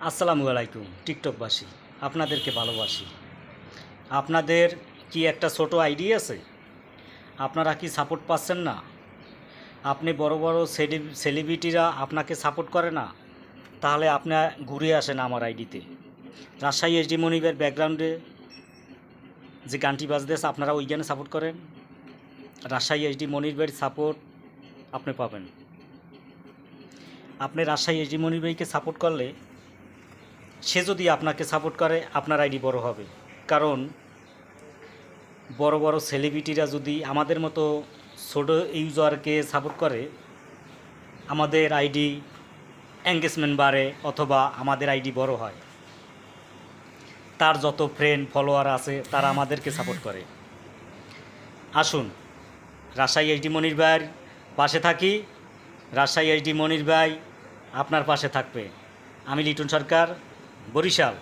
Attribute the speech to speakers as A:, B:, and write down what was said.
A: আসসালামু আলাইকুম টিকটকবাসী, আপনাদেরকে ভালোবাসি। আপনাদের কি একটা ছোট আইডি আছে? আপনারা কি সাপোর্ট পাচ্ছেন না? আপনি বড় বড় সেলিব্রিটিরা আপনাকে সাপোর্ট করে না? তাহলে আপনি ঘুরে আসেন আমার আইডিতে। রাজশাহী এইচডি মনিবের ব্যাকগ্রাউন্ডে যে গানটি বাজতেছে আপনারা ওই গানে সাপোর্ট করেন। রাজশাহী এইচডি মনিবের সাপোর্ট আপনি পাবেন। আপনি রাজশাহী এইচডি মনির ভাইকে সাপোর্ট করলে সে যদি আপনাকে সাপোর্ট করে আপনার আইডি বড় হবে। কারণ বড় বড় সেলিব্রিটিরা যদি আমাদের মতো ছোটো ইউজারকে সাপোর্ট করে আমাদের আইডি এঙ্গেজমেন্ট বাড়ে অথবা আমাদের আইডি বড় হয়। তার যত ফ্রেন্ড ফলোয়ার আছে তারা আমাদেরকে সাপোর্ট করে। আসুন রাজশাহী এইচডি মনির ভাইয়ের পাশে থাকি। রাজশাহী এইচডি মনির ভাই আপনার পাশে থাকবে। আমি লিটন সরকার, বরিশাল।